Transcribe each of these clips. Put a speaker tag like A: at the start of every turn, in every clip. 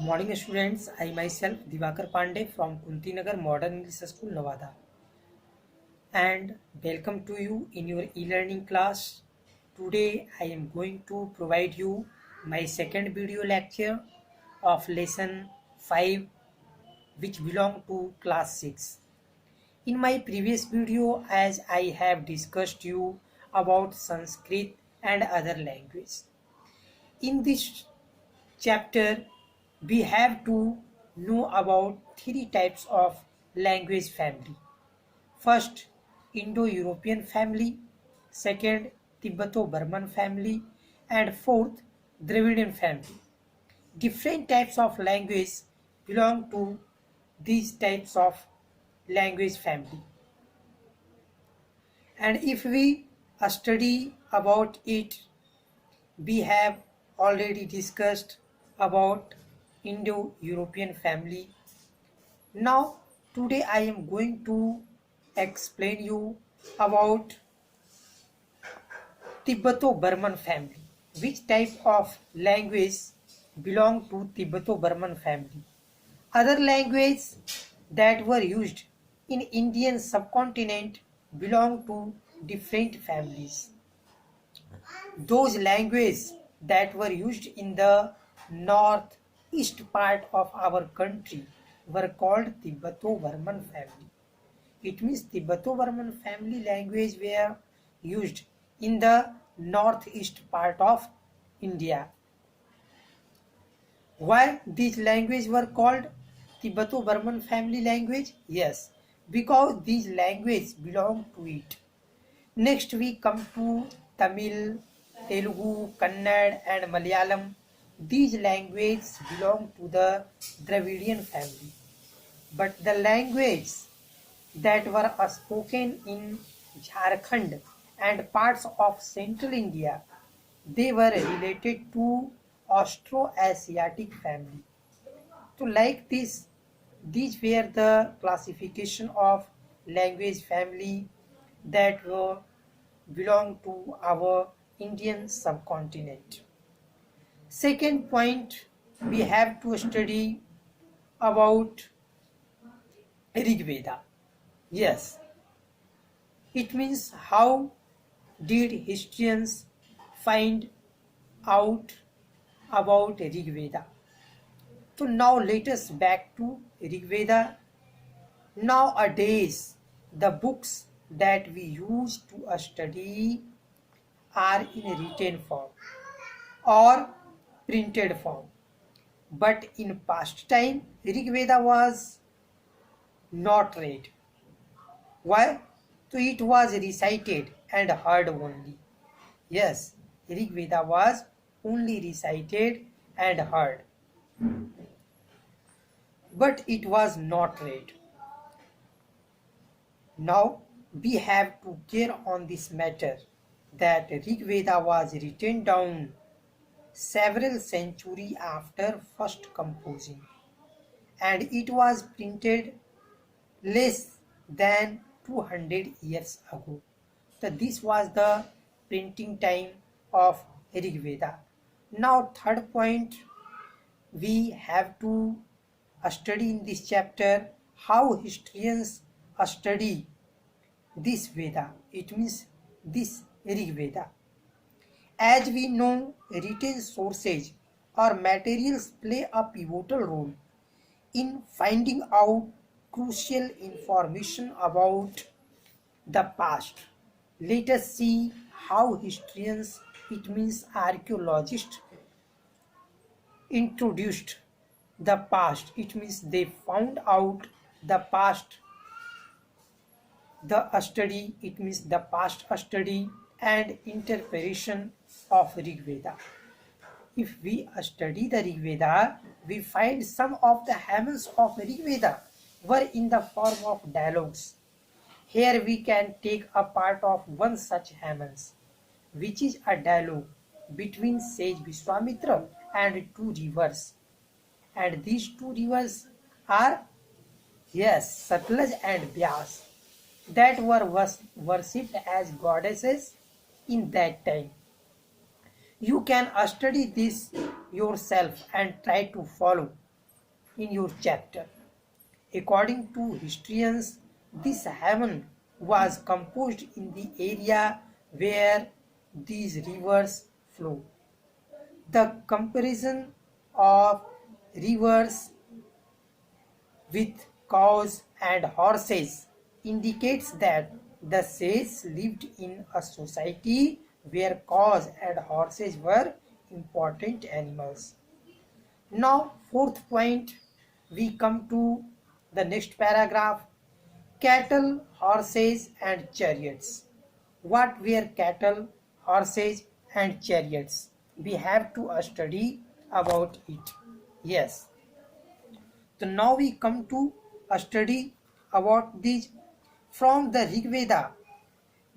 A: Morning students, I myself Divakar Pandey from Kunti Nagar Modern English School, Nevada, and welcome to you in your e-learning class. Today I am going to provide you my second video lecture of lesson 5 which belong to class 6. In my previous video, as I have discussed you about Sanskrit and other languages. In this chapter, we have to know about three types of language family. First, Indo-European family. Second, Tibeto-Burman family. And fourth, Dravidian family. Different types of language belong to these types of language family. And if we study about it, we have already discussed about Indo-European family. Now today I am going to explain you about Tibeto-Burman family. Which type of language belong to Tibeto-Burman family? Other languages that were used in Indian subcontinent belong to different families. Those languages that were used in the northeast part of our country were called Tibeto-Burman family. It means Tibeto-Burman family language were used in the northeast part of India. Why these languages were called Tibeto-Burman family language? Yes, because these languages belong to it. Next we come to Tamil, Telugu, Kannada and Malayalam. These languages belong to the Dravidian family. But the languages that were spoken in Jharkhand and parts of central India, they were related to Austroasiatic family. So like this, these were the classification of language family that were belong to our Indian subcontinent. Second point, we have to study about Rig Veda. Yes, it means how did historians find out about Rig Veda. So now let us back to Rig Veda. Nowadays, the books that we use to study are in written form or printed form. But in past time, Rig Veda was not read. Why? So it was recited and heard only. Yes, Rig Veda was only recited and heard. But it was not read. Now we have to care on this matter that Rig Veda was written down several centuries after first composing, and it was printed less than 200 years ago. So this was the printing time of Rig Veda. Now third point, we have to study in this chapter how historians study this Veda. It means this Rig Veda. As we know, written sources or materials play a pivotal role in finding out crucial information about the past. Let us see how historians, it means archaeologists, introduced the past. It means they found out the past, the study, it means the past study and interpretation of Rig Veda. If we study the Rig Veda, we find some of the hymns of Rig Veda were in the form of dialogues. Here we can take a part of one such hymns, which is a dialogue between sage Vishwamitra and two rivers. And these two rivers are, yes, Satluj and Vyas, that were worshipped as goddesses in that time. You can study this yourself and try to follow in your chapter. According to historians, this haven was composed in the area where these rivers flow. The comparison of rivers with cows and horses indicates that the sages lived in a society where cows and horses were important animals. Now, fourth point, we come to the next paragraph, cattle, horses, and chariots. What were cattle, horses, and chariots? We have to study about it. Yes. So now we come to a study about these. From the Rig Veda,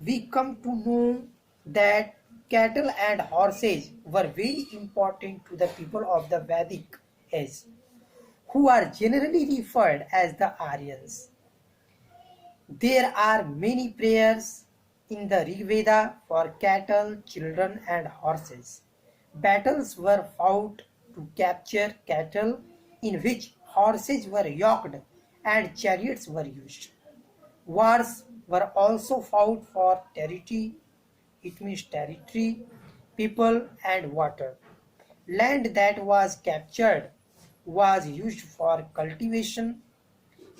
A: we come to know that cattle and horses were very important to the people of the Vedic age, who are generally referred as the Aryans. There are many prayers in the Rig Veda for cattle, children, and horses. Battles were fought to capture cattle, in which horses were yoked and chariots were used. Wars were also fought for territory, it means territory, people, and water. Land that was captured was used for cultivation,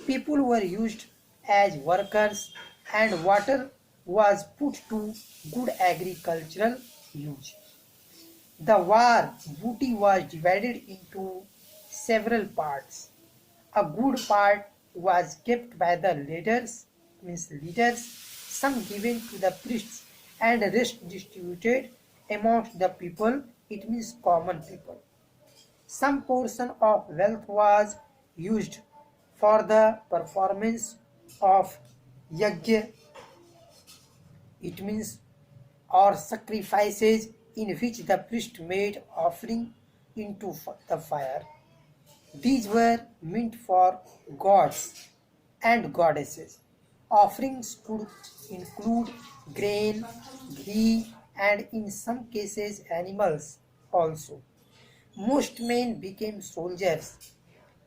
A: people were used as workers, and water was put to good agricultural use. The war booty was divided into several parts. A good part was kept by the leaders, some given to the priests, and rest distributed amongst the people, it means common people. Some portion of wealth was used for the performance of yajna, it means or sacrifices in which the priest made offering into the fire. These were meant for gods and goddesses. Offerings could include grain, ghee, and in some cases animals also. Most men became soldiers.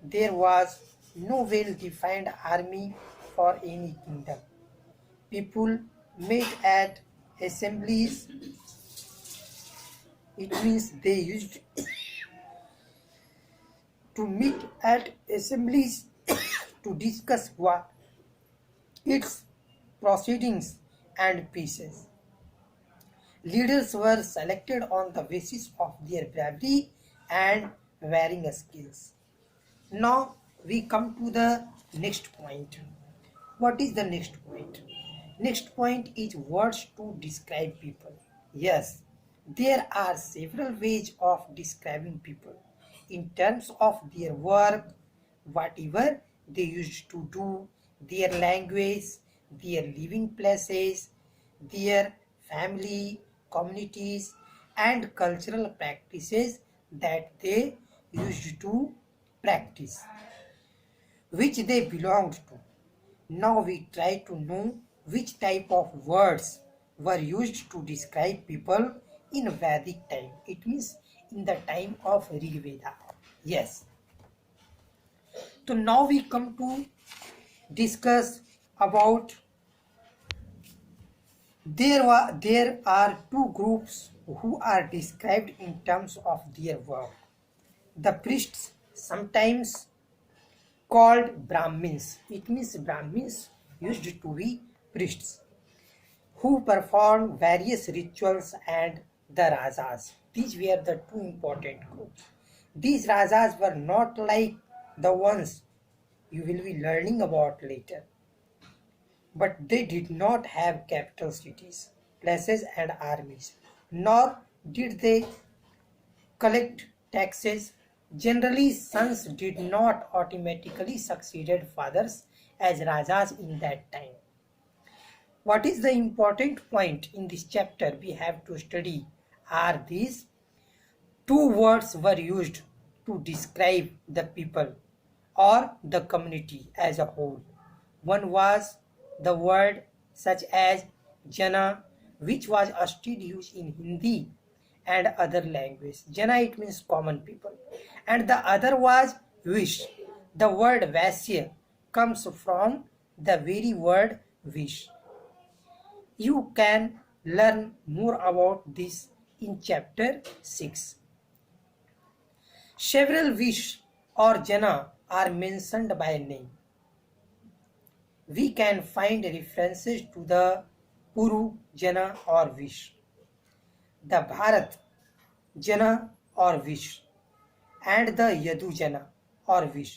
A: There was no well defined army for any kingdom. People met at assemblies, it means they used to meet at assemblies to discuss war, its proceedings, and peace. Leaders were selected on the basis of their bravery and varying skills. Now we come to the next point. What is the next point? Next point is words to describe people. Yes, there are several ways of describing people in terms of their work, whatever they used to do, their language, their living places, their family, communities, and cultural practices that they used to practice, which they belonged to. Now we try to know which type of words were used to describe people in Vedic time. It means in the time of Rig Veda. Yes. So now we come to discuss about there are two groups who are described in terms of their work. The priests, sometimes called Brahmins. It means Brahmins used to be priests who performed various rituals, and the Rajas. These were the two important groups. These Rajas were not like the ones you will be learning about later, but they did not have capital cities, places, and armies, nor did they collect taxes. Generally, sons did not automatically succeed fathers as Rajas in that time. What is the important point in this chapter we have to study are these. Two words were used to describe the people or the community as a whole. One was the word such as Jana, which was still used in Hindi and other language. Jana, it means common people. And the other was Vish. The word Vaisya comes from the very word wish. You can learn more about this in chapter 6. Several Vish or Jana are mentioned by name. We can find references to the Puru Jana or Vish, the Bharat Jana or Vish, and the Yadu Jana or Vish.